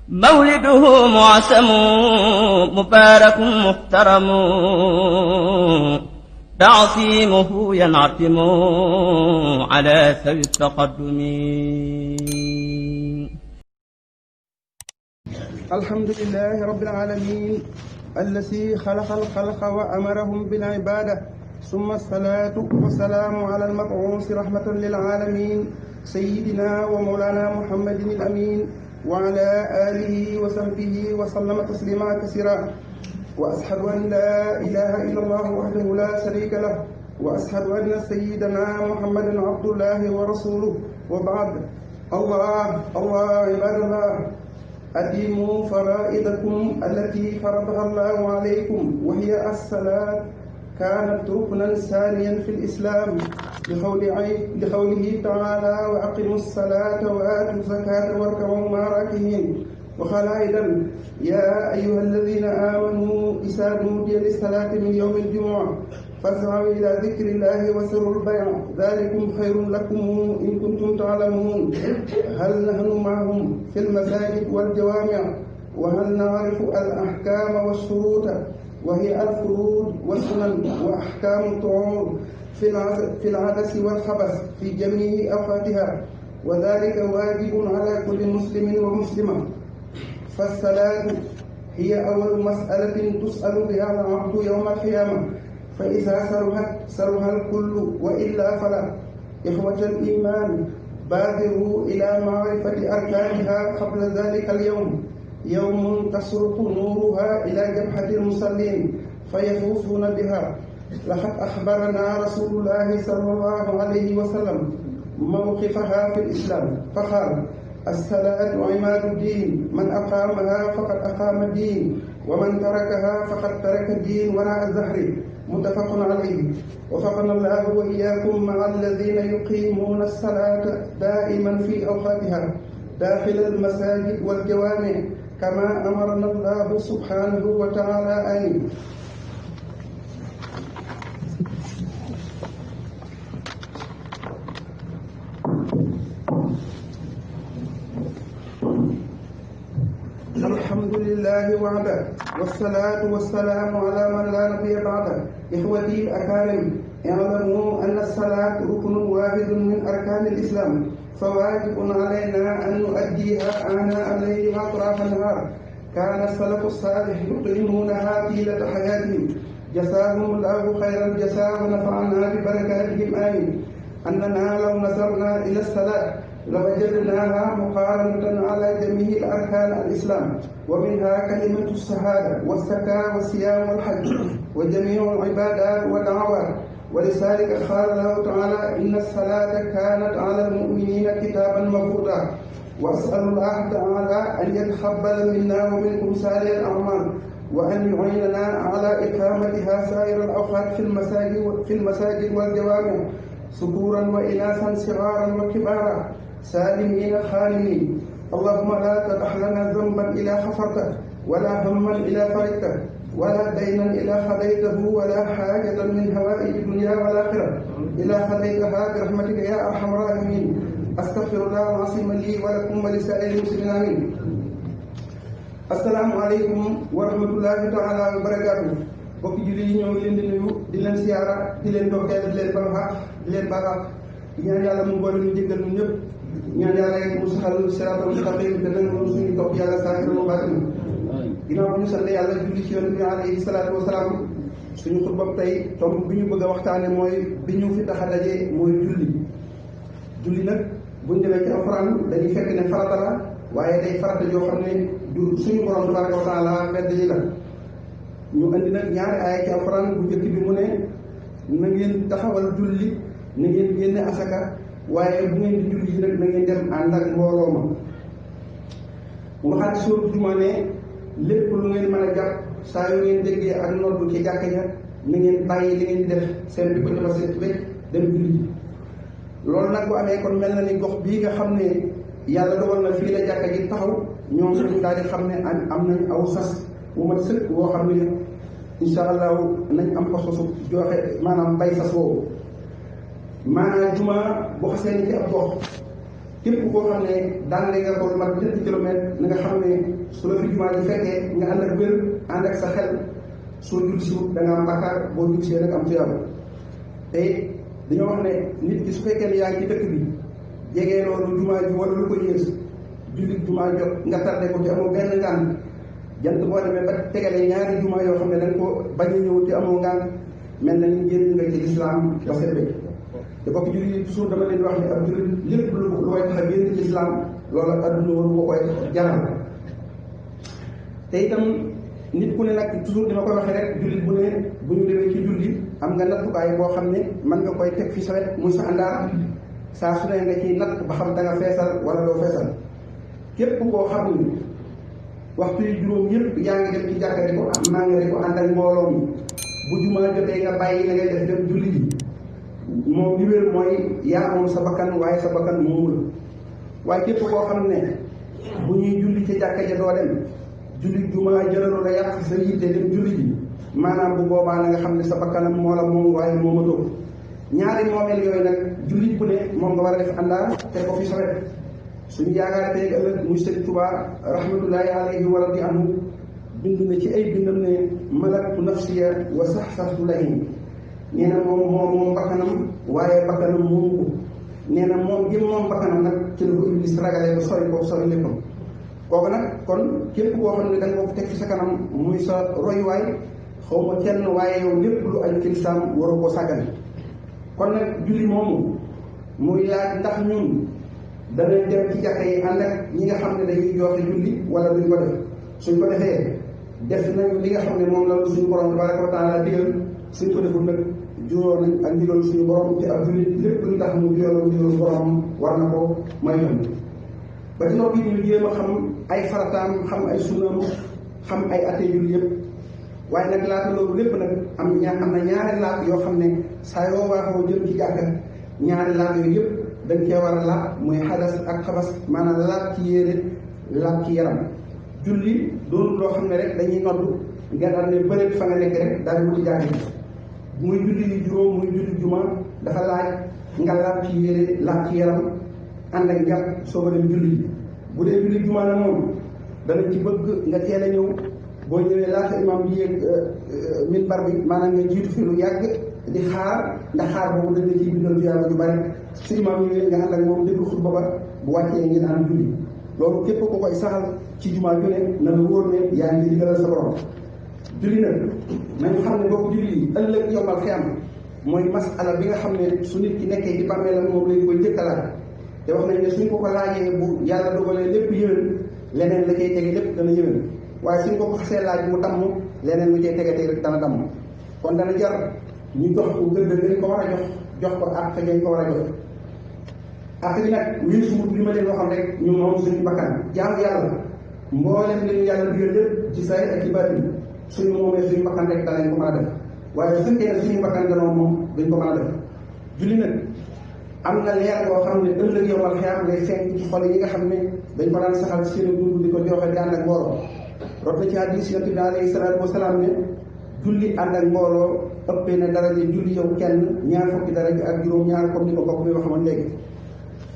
مولده معسم مبارك محترم تعصيمه ينعتم على ذوي التقدم. الحمد لله رب العالمين الذي خلق الخلق وأمرهم بالعبادة، ثم الصلاة والسلام على المبعوث رحمة للعالمين سيدنا ومولانا محمد الأمين وعلى آله وصحبه وسلم تسليما كثيرا. وأشهد أن لا إله إلا الله وحده لا شريك له، وأشهد أن سيدنا محمدا عبد الله ورسوله، وبعد. الله عباد الله، أديموا فرائضكم التي فرضها الله عليكم، وهي الصلاة كانت ركنا ثانيا في الإسلام لقوله تعالى: وأقيموا الصلاة وآتوا الزكاة واركعوا مع الراكعين. وقال أيضا: يا أيها الذين آمنوا إذا نودي للصلاة من يوم الجمعة فاسعوا إلى ذكر الله وذروا البيع ذلكم خير لكم إن كنتم تعلمون. هل نحن معهم في المساجد والجوامع؟ وهل نعرف الأحكام والشروط، وهي الفروض والسنن وأحكام الطعام في العدس والخبث في جميع أوقاتها، وذلك واجب على كل مسلم ومسلمة. فالصلاة هي أول مسألة تسأل بها العبد يوم القيامة، فإذا سرها الكل، وإلا فلا. إخوة الإيمان، بادروا إلى معرفة أركانها قبل ذلك اليوم، يوم تشرق نورها إلى جبهة المصلين فيفوزون بها. لقد أخبرنا رسول الله صلى الله عليه وسلم موقفها في الإسلام فقال: الصلاة عماد الدين، من أقامها فقد أقام الدين، ومن تركها فقد ترك الدين وراء الزهر. متفق عليه. وفقنا الله وإياكم مع الذين يقيمون الصلاة دائما في أوقاتها داخل المساجد والجوامع، كما أمرنا الله سبحانه وتعالى أن الحمد لله وحده، والصلاة والسلام على من لا نبي بعده. إخوتي الأكارم، اعلموا أن الصلاة ركن واحد من أركان الإسلام، فواجب علينا أن نؤديها آناء الليل وأطراف النهار. كان السلف الصالح يقيمونها طيلة حياتهم، جزاهم الله خير الجزاء ونفعنا ببركاتهم آمين. أننا لو نظرنا إلى الصلاة لوجدناها مقارنة على جميع الأركان الإسلام، ومنها كلمة الشهادة والزكاة والصيام والحج وجميع العبادات والدعوات. ولذلك قال الله تعالى: إن الصلاة كانت على المؤمنين كتابا موقوتا. وأسأل الله تعالى أن يتقبل منا ومنكم صالح الأعمال، وأن يعيننا على إقامتها سائر الأوقات في المساجد والجوامع، ذكورا وإناثا صغارا وكبارا، سالمين خالمين. اللهم لا تدع لنا ذنبا إلا غفرته، ولا هما إلا فرجته، ولا دينا إلا قضيته، ولا حاجة من هوائج الدنيا والآخرة إلا قضيتها برحمتك يا أرحم الراحمين. أستغفر الله العظيم لي ولكم ولسائر المسلمين آمين. السلام عليكم ورحمة الله تعالى وبركاته. bokk julli yi ñoo ngi leen di nuyu, di leen siyaara, di leen dokkeel, di leen baal xaq, di leen baal xaq. ñaan yàlla mu boole ñu jéggal ñun ñëpp. ñaan yàlla mu saxal siraatal mustaqiim te nangu suñu topp yàlla saa yu baatin. ginnaaw bi ñu sant yàlla julli ci yonent bi alayhi salaatu wa salaam, suñu xutba tey tomb bi ñu bëgg a waxtaane mooy bi ñu fi tax a daje mooy julli. julli nag buñ demee ci alxuraan dañuy fekk ne farata la, waaye day farata joo xam ne du suñu borom tabaaraka wa taala mbedd yi la. ñu andi nag ñaari aaya ci alxuraan. bu njëkk bi mu ne na ngeen taxawal julli, na ngeen génne asaka, waaye bu ngeen di julli nag na ngeen dem ànd ak mbooloo ma. mu waxaat sóoru Jumaa ne lépp lu ngeen mën a jàpp saa yu ngeen déggee ak noddu ci jàkka ja na ngeen bàyyi li ngeen di def seen bi ko defal seen wécc dem julli. loolu nag bu amee kon mel na ni gox bii nga xam ne yàlla dogal na fii la jàkka ji taxaw, ñoom ñu daal di xam ne am nañ aw sas bu mat sëkk boo xam ne incha allahu nañ am ko sosu joxe maanaam bay sas woowu. maanaam juma boo xasee ni ci ab gox képp koo xam ne daan nga ko lu mat 20 kilomètres na nga xam ne su la fi jumaa ji fekkee nga ànd ak wér ànd ak sa xel soo jul si da nga am bàkkaar boo jul see nag am tuyaaba te dañoo wax ne nit ki su fekkee ne yaa ngi ci dëkk bi jegee loolu jumaa ji wala lu ko yées jullit jumaa jot nga tardé ko te amoo benn ngaan jant boo demee ba tegale ñaari jumaa yoo xam ne da nga ko bañ a ñëw te amoo ngaan mel na ni génn nga ci lislaam ba set bi te bokk jullit yi toujours dama leen di wax ne ab jullit lépp lu koy tax a génn ci lislaam loolu adduna waru ko koy jaral te itam nit ku ne nag toujours dama koy waxee rek jullit bu ne bu ñu demee ci julli am nga nattukaay boo xam ne mën nga koy teg fi sa wet muy sa àndaar saa su ne nga ciy natt ba xam da nga feesal wala doo feesal képp koo xam ni waxtu yu juróom yëpp yaa ngi dem ci jàkka di ko maa ngi ko ànd ak mbooloo mi bu jumaa jotee nga bàyyi la ngay def dem julli ji moom li wér mooy yaa moom sa bakkan waaye sa bakkan moomu la waaye képp koo xam ne bu ñuy julli ci jàkka ja doo dem julli jumaa jëlalu la yàq sa yitte dem julli ji maanaam bu boobaa na nga xam ne sa bakkanam moo la moom waaye moo ma toog ñaari moomeel yooyu nag jullit bu ne moom nga war a def àndaar te ko fi sa wet suñu yaakaar tey ëllëg muy Sëriñ Tuubaa rahmatullahi alayhi wa radi anhu bind na ci ay bindam ne malaktu nafsiya wa saxsaxtu lahim nee na moom bakkanam waaye bakkanam moomu ko nee na moom gi moom bakkanam nag ci la ko Iblis ragalee ba sori léppam kooku nag kon képp koo xam ne da nga ko teg ci sa kanam muy sa royuwaay xaw ma kenn waaye yow lépp lu aju ci lislaam waroo koo sàggane kon nag julli moomu muy laaj ndax ñun danañ dem ci jàkka yi ànd ak ñi nga xam ne dañuy joxe julli wala duñ ko def suñ ko defee def nañ li nga xam ne moom la suñu borom tabaraka wa taala digal suñ ko deful nag juróo nañ ak ndigal suñu borom ci ab jullit lépp lu tax mu juróo ndigal borom war na ko moytu ba ci noppi ñu jéem a xam ay farataam xam ay sunnaam xam ay atte julli yëpp waaye nag laata loolu lépp nag am na ñaari laaj yoo xam ne saa yoo waaxoo jëm ci jàkka ñaari laaj yooyu yëpp dañ cee war a laaj muy xadas ak xabas maanaam laaj ci yére laaj ci yaram julli doonul loo xam ne rek dañuy noddu nga daal ne bëreet fa nga nekk rek daal di wuti jàkka ji muy julli yu juróom muy julli juma dafa laaj nga laaj ci yére laaj ci yaram ànd ak njàpp soo ko dem julli bu dee julli juma la moom danañ ci bëgg nga teel a ñëw boo ñëwee laata imaam bi yéeg minbar bi maanaam nga jiitu fi lu yàgg di xaar ndax xaar boobu dañ la ciy bindal tuyaaba ju bari su imaam ñëwee nga ànd ak moom déglu xutba ba bu wàccee ngeen am julli loolu képp ko koy saxal ci jumaa ju ne na la wóor ne yaa ngi digalal sa borom julli nag nañu xam ne boobu julli yi ëllëg yombal xiyam mooy masala bi nga xam ne su nit ki nekkee ci bàmmeelam moom lañ koy njëkkalaat te wax nañ ne suñ ko ko laajee bu yàlla dogalee lépp yëwén leneen la cay tege lépp dana yëwén waaye suñ ko xasee laaj mu damm leneen lu cay tege rek dana damm kon dana jar ñu jox ko gëdd dañ ko war a jox ko àq dañ ko war a jox àq bi nag wii sumut li ma leen waxoon rek ñu moom suñu bakkan jaamu yàlla mboolem li ñu yàlla digal lépp ci say ak ci baatin suñu moomee suñu bakkan rek danañ ko mën a def waaye su fekkee ne suñu bakkan ganoon moom dañ ko mën a def julli nag am na leer boo xam ne ëllëg yowmal xiyaam ngay feeñ ci xol yi nga xam ne dañ ko daan saxal seen dund di ko joxe di ànd ak mbooloo rot na ci hadiis Yonent bi alayhi salaatu wasalaam ne julli ànd ak mbooloo ëppee na daraja julli yow kenn ñaar fukki daraja ak juróom ñaar comme ni ko bokk mi waxoon léegi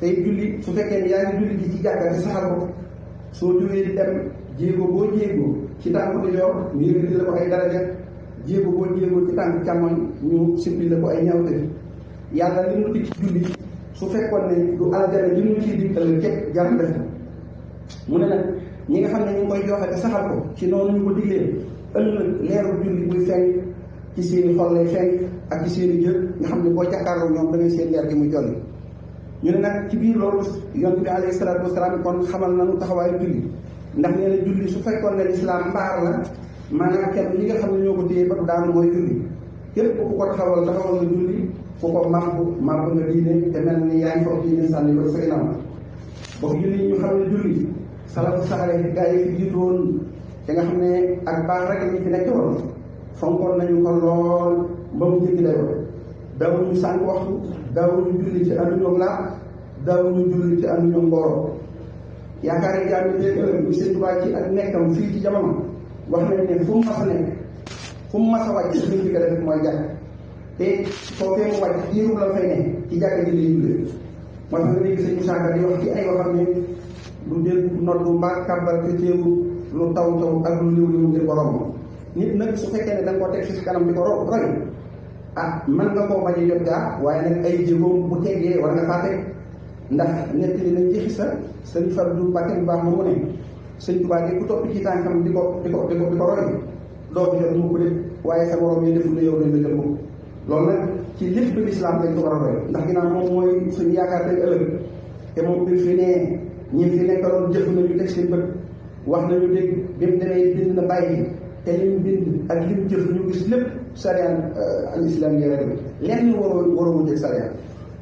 tey julli su fekkee ne yaa ngi julli ji ci jàkka te saxal ko soo jógee di dem jéego boo jéego ci tànk di yor ñu yëkkati la ko ay daraja jéego boo jéego ci tànk càmmoñ ñu simpi la ko ay ñaawte yàlla li mu dig ci julli su fekkoon ne du aljana li mu ciy digtal képp jar def mu ne nag ñi nga xam ne ñu ngi koy joxe te saxal ko ci noonu ñu ko diglee ëllëg leeru julli buy feeñ ci seeni xol lay feeñ ak ci seeni jël nga xam ne boo jàkkaarloo ñoom da ngay seen leer gi muy jolli ñu ne nag ci biir loolu yonent bi alayhi salaatu wasalaam kon xamal nañu taxawaayu julli ndax nee na julli su fekkoon ne lislaam mbaar la maanaam kenn li nga xam ne ñoo ko téye ba du daanu mooy julli képp ku ko taxawal nga julli ku ko màbb nga diine te mel ni yaa ngi fa diine sànni loolu sa ginnaaw bokk julli ñu xam ne julli salafu saxale gaa yi fi jiitu woon te nga xam ne ak baax rek ñu fi nekk woon fonkoon nañu ko lool ba mu jéggi dayoo daawuñu sànq waxtu daawuñu julli ci ànduñoo laa daawuñu julli ci ànduñoo mbooloo yaakaar yi jaam yi dégg ëllëg bu Sëñ Tuubaa ci ak nekkam fii ci jamono wax nañ ne fu mu mas a nekk fu mu mas a wàcc li ñu fi def mooy jàkk te foofee mu wàcc diiru la fay ne ci jàkk ji lay jullee moo tax nga dégg sëñ Moussa Ka di wax ci ay waxam ne lu dégg noddu mbaa kàbbal te teewu lu taw ak lu liw liw ngir borom nit nag su fekkee ne da nga koo teg si kanam di ko roy mën nga koo bañ a jot gaa waaye nag ay jéegoom bu teggee war nga faa teg ndax nett li nañ ci xisa sëñ Fallou Mbacke bu baax moomu ne sëñ Tuubaa di ku topp ci tànkam di ko roy doo ko jot mu ko def waaye sa borom yi deful ne yow dañ la jot ko loolu nag ci lépp bi lislaam dañ ko war a roy ndax ginnaaw moom mooy suñu yaakaar tey ëllëg te moom bi fi ne ñi fi nekkaloon jëf nañu teg seen bët wax nañu dégg bi mu demee bind na bàyyi te lim bind ak lim jëf ñu gis lépp sariyaan al islam yi rek lenn waroo wuteeg sariyaan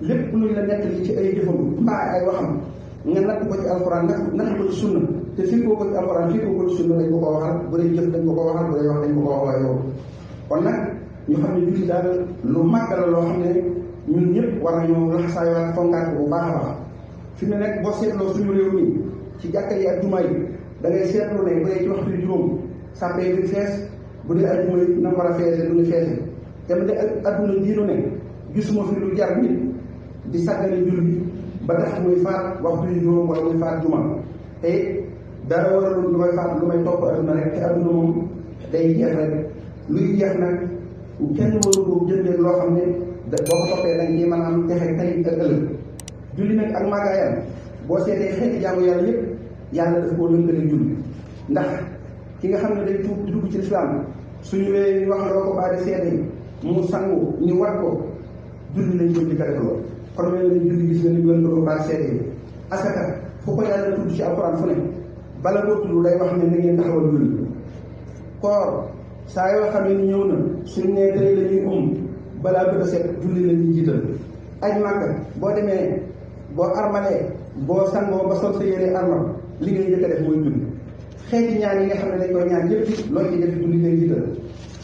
lépp luñ la nekk li ci ay jëfam mbaa ay waxam nga natt ko ci alxuraan natt ko ci sunna te fii ko ci alxuraan fii ko ci sunna dañ ko waxal bu dee jëf dañ ko waxal bu dee wax dañ ko waxal yow kon nag ñu xam ne julli daal lu màgg la loo xam ne ñun ñëpp war nañoo laxasaayowaat fonkaat ko bu baax a baax fi mu nekk boo seetloo suñu réew mi ci jàkka yi ak jumaa yi da ngay seetlu ne bu dee ci waxtu juróom sàppee duñ fees bu dee ak jumaa yi na war a feese duñu feese te mu ne adduna diinu ne gisuma fi lu jar nit di sàggane julli ba tax muy faat waxtu yu juróom wala muy faat juma te dara waralul lu may faat lu may topp adduna rek te adduna moom day jeex rek luy jeex nag kenn waru ko jëndee loo xam ne boo ko toppee dañ ciy mën a am texe tey ak ëllëg julli nag ak màggaayam boo seetee xeeti jaamu yàlla yëpp yàlla daf koo lënkale julli ndax ki nga xam ne day tuub di dugg ci lislaam suñu wee ñu wax loo ko baari seede mu sangu ñu wat ko julli lañ koy dikka defaloo kon mel nañ julli gis nga ni lën ko baari seede yi asaka fu ko yàlla tudd ci alxuraan fu ne bala boo tudd day wax ne na ngeen taxawal julli koor saa yoo xam ne ñëw na suñ nee tey la ñuy balaa bëgg a set julli la ñuy jiital aj màkka boo demee boo armalee boo sangoo ba sol sa yére armal li ngay njëkk a def mooy julli xeeti ñaan yi nga xam ne dañ koy ñaan yëpp loo ci def julli ngay jiital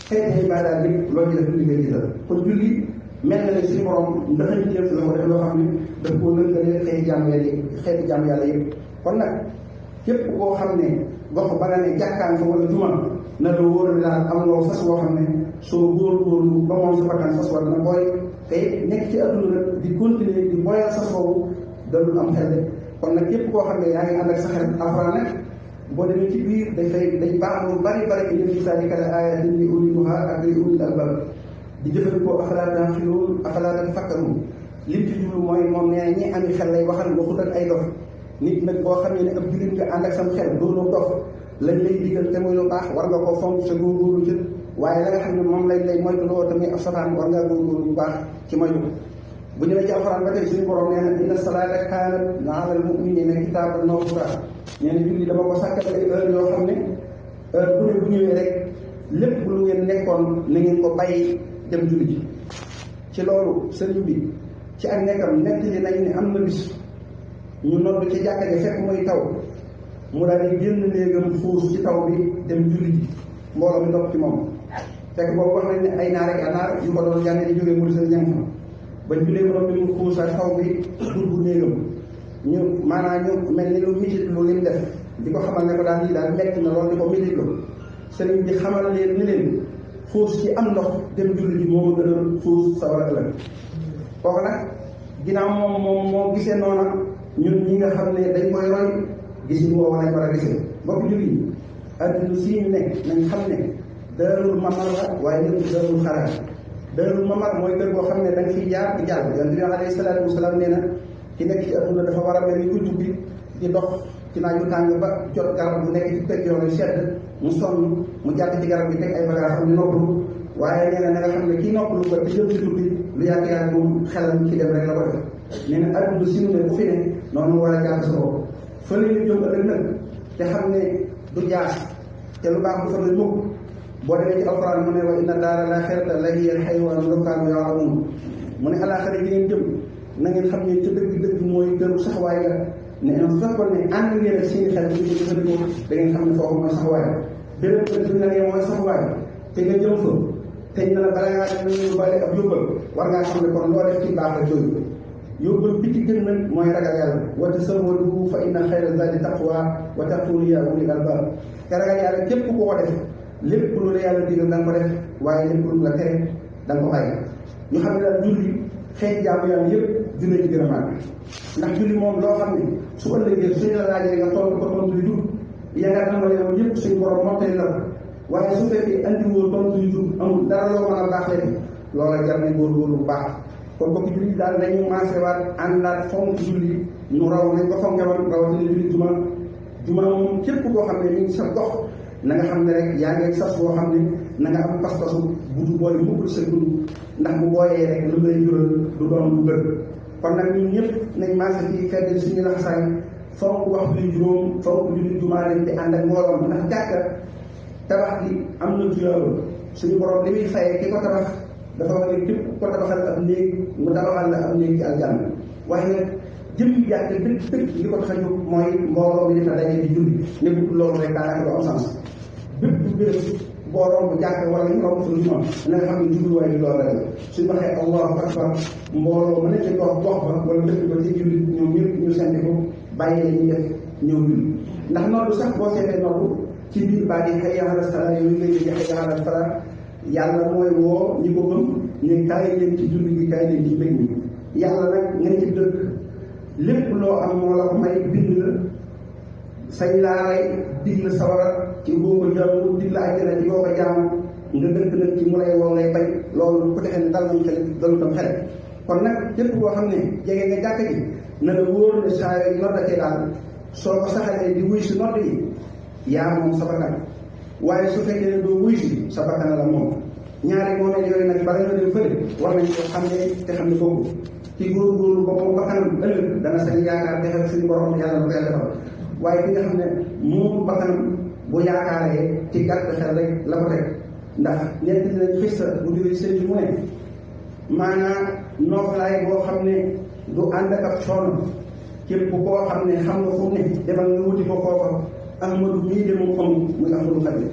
xeeti ibaadaat yëpp loo ci def julli ngay jiital kon julli mel na ne suñu borom ndax ñu def la ko def loo xam ne daf koo lënkale xeeti jàmm yàlla yëpp kon nag képp koo xam ne gox ba nga ne jàkkaan fa wala juma na la wóor ne daal am loo fas woo xam ne soo góorgóorlu ba moom sa bakkan fas war na booy te nekk ci adduna nag di continuer di boyal sas boobu dalul am xel de kon nag képp koo xam ne yaa ngi ànd ak sa xel alxuraan nag boo demee ci biir day baax lu bari indi fi zaalika aayaatin li ulil nuha ak li ulil albaab di jëfandikoo afalaa ta'qiluun afalaa tafakkaruun lim ci jublu mooy moom nee na ñi ami xel lay waxal waxut ak ay dof nit nag boo xam ne ab jullit nga ànd ak sam xel doonoo dof lañ lay digal te muy lu baax war nga ko fonk sa góorgóorlu ci waaye la nga xam ne moom lañ lay moytu loo tamit ab safaan war ngaa góorgóorlu bu baax ci moytu bu ñëwee ci alxuraan ba tey suñu borom nee na inna salaata kaanat alal mu'miniina kitaaban mawquuta nee na julli dama ko sàkkal ay heure yoo xam ne heure bu ne bu ñëwee rek lépp lu ngeen nekkoon na ngeen ko bàyyi dem julli ji ci loolu sëriñ bi ci ak nekkam nekk li nañ ne am na bis ñu nodd ci jàkka ji fekk muy taw mu daal di génn néegam fuus ci taw bi dem julli ji mbooloo mi topp ci moom fekk boobu wax nañ ne ay naar ak naar yu ko doon jàng di jógee mu sa ñang fa ba jullee borom bi mu xuus ak taw bi dugg néegam ñu maanaam ñu mel ni lu mitit lu lim def di ko xamal ne ko daal lii daal metti na lool di ko mitit lu sëriñ bi xamal leen ni leen xuus ci am ndox dem julli ji moo gën a xuus sa war a ëllëg kooku nag ginnaaw moom moo gisee noona ñun ñi nga xam ne dañ koy roy gis ñu woo lañ war a gisee mbokk julli adduna sii ñu nekk nañ xam ne daarul mamar la waaye ñun daarul xaraar daarul mamar mooy kër goo xam ne da nga fiy jaar di jàll yonent bi alayhi salaatu wasalaam nee na ki nekk ci adduna dafa war a mel ni ku jubbi di dox ci naaju tàng ba jot garab bu nekk ci pegg yoon yu sedd mu sonn mu jàpp ci garab bi teg ay bagage xam ne noppalu waaye nee na nga xam ne kii noppalu ko te jëm ci tukki lu yàgg-yàgg moom xelam ci dem rek la ko def nee na adduna si ne bu fi ne noonu war a jàpp sa bopp fële ñu jëm ëllëg nag te xam ne du jaas te lu baax du fa la mukk boo demee ci alxuraan mu ne wa inna daara laaxirata la hiya al-xayawaanu law kaanu ya'lamuun mu ne alaaxira gi ngeen jëm na ngeen xam ne ca dëgg-dëgg mooy gënu saxwaay la ne su fekkoon ne ànd ngeen ak seen xel bi ko jëfandikoo da ngeen xam ne foofu mooy saxwaay béréb bi nga ne mooy saxwaay te nga jëm fa te ñu ne la balaa ngaa ñu bàyyi ab yóbbal war ngaa xam ne kon loo def ci baax la jooyu yóbbal bi ci gën nag mooy ragal yàlla wa tazawwadu fa inna xayra zaadi taqwa wa taquuni yaa ulil albaab te ragal yàlla képp ku ko def lépp lu la yàlla digal da nga ko def waaye lépp lu la tere da nga ko bàyyi ñu xam ne daal julli xeeti jaamu yàlla yëpp dina ci gën a màgg ndax julli moom loo xam ne su ëllëgee suñu la laajee nga tontu ko tontu yu jub yaa nga tàmbale yow yëpp suñu borom mottali la waaye su fekkee andiwoo tontu yu jub amul dara loo mën a baaxee loola jar nañ góorgóorlu bu baax kon bokk julli daal nañu maasewaat àndaat fonk julli ñu raw nañ ko fonke woon rawatina julli juma moom képp koo xam ne mi ngi sa gox na nga xam ne rek yaa ngi sas boo xam ne na nga am pas-pasu bu du boole mukk sa dund ndax bu booyee rek lu lay jural du doon lu gën kon nag ñun ñëpp nañ maase fii fedd suñu laxasaay fonk waxtu yu juróom fonk julli jumaa leen di ànd ak mbooloom ndax jàkka tabax gi am na tuyaaba suñu borom li muy fayee ki ko tabax dafa wax ne képp ko tabaxal ab néeg mu tabaxal la ab néeg ci aljanna waaye nag jëm jàkk dëgg li ko tax a jóg mooy mbooloo mi dafa daje di julli ñëpp loolu rek daanaka du am sens bépp béréb boo romb jàkk wala ñu romb fa juma na nga xam ne jubluwaay bi loolu rek la suñu waxee allahu akbar mbooloo mën na ci gox ba wala dëkk ba ci julli ñoom ñëpp ñu senti ko bàyyi la ñuy def ñëw julli ndax noddu sax boo seetee noddu ci biir baat yi hayya ala salaa yooyu ngay dégg hayya ala salaa yàlla mooy woo ñi ko gëm ñu kaay leen ci julli gi kaay leen ci mbég mi yàlla nag nga ci dëkk lépp loo am moo la ko may bind la sañ laa rey dig la sawara ci boo ko jaamu dig la àjjana ci yoo ko jaamu nga dëkk nag ci mu lay woo ngay bañ loolu ku defee ne dal nañ xel dalu tam xel kon nag képp koo xam ne jege nga jàkk ji na la wóor ne saa yooyu noddatee daal soo ko saxalee di wuy si nodd yi yaa moom sa bakkan waaye su fekkee ne doo wuy si sa bakkan la moom ñaari moomeel yooyu nag bala nga dem fële war nañ ko xam ne te xam ne boobu ci góorgóorlu ba moom bakkanam ëllëg dana sañ yaakaar defal suñu borom yàlla bu koy defal waaye ki nga xam ne moom bakkanam bu yaakaaree ci gàtt xel rek la ko teg ndax ñett dinañ xista bu jógee sëñ mu ne maanaam nooflaay boo xam ne du ànd ak coono képp koo xam ne xam nga fu mu ne demal nga wuti ko foofa Ahmadu mii de moom amul muy Ahmadu Xadim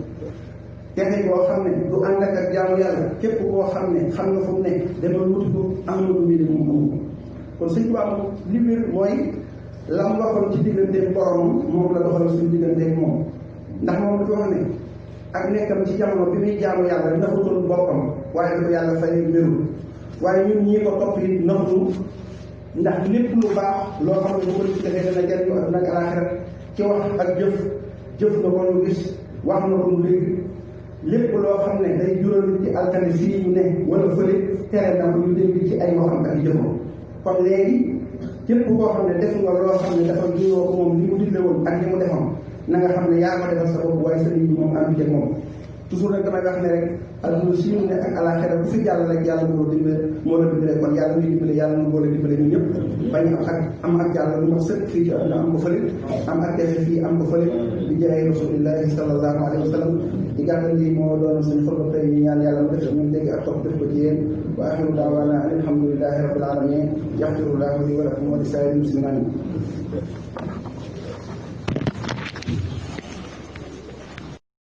texe boo xam ne du ànd ak jaamu yàlla képp koo xam ne xam nga fu mu ne demal wuti ko Ahmadu mii de moom amul kon Sëñ Tuubaa moom li wér mooy lam waxoon ci digganteeg boromam moom la doxal suñu digganteeg moom ndax moom dafa wax ne ak nekkam ci jamono bi muy jaamu yàlla naxutoon boppam waaye dafa yàlla fay mbirul waaye ñun ñii ko topp yi naxutu ndax lépp lu baax loo xam ne bu ko ci defee dana jariñu àdduna ak alaaxira ci wax ak jëf na ko ñu gis wax na ko mu dégg lépp loo xam ne day jural ci alkane fii ñu ne wala fële tere na ko ñu dégg ci ay waxam ak jëfam kon léegi képp koo xam ne def nga loo xam ne dafa juróo ko moom li mu digle woon ak li mu defam na nga xam ne yaa ko defal sa bopp waaye sëriñ bi moom àndu ceeg moom toujours nag damay wax ne rek adduna si mu ne ak àllaaxira bu fi jàll rek yàlla moo la dimbale kon yàlla muy dimbale yàlla mu boole dimbale ñun ñëpp bañ am ak jàll lu ma sëkk fii ci adduna am ko fële am ak defe fii am ko fële di jaay rasulillahi sallallahu alayhi wa sallam di gàttal lii moo doon suñu xutba tey ñu ñaan yàlla mu def ñun dégg ak topp def ko ci yéen wa axiru daawaana alhamdulillahi rabbil alamin yaxfirullahu li wa lakum wa li saa'iril muslimin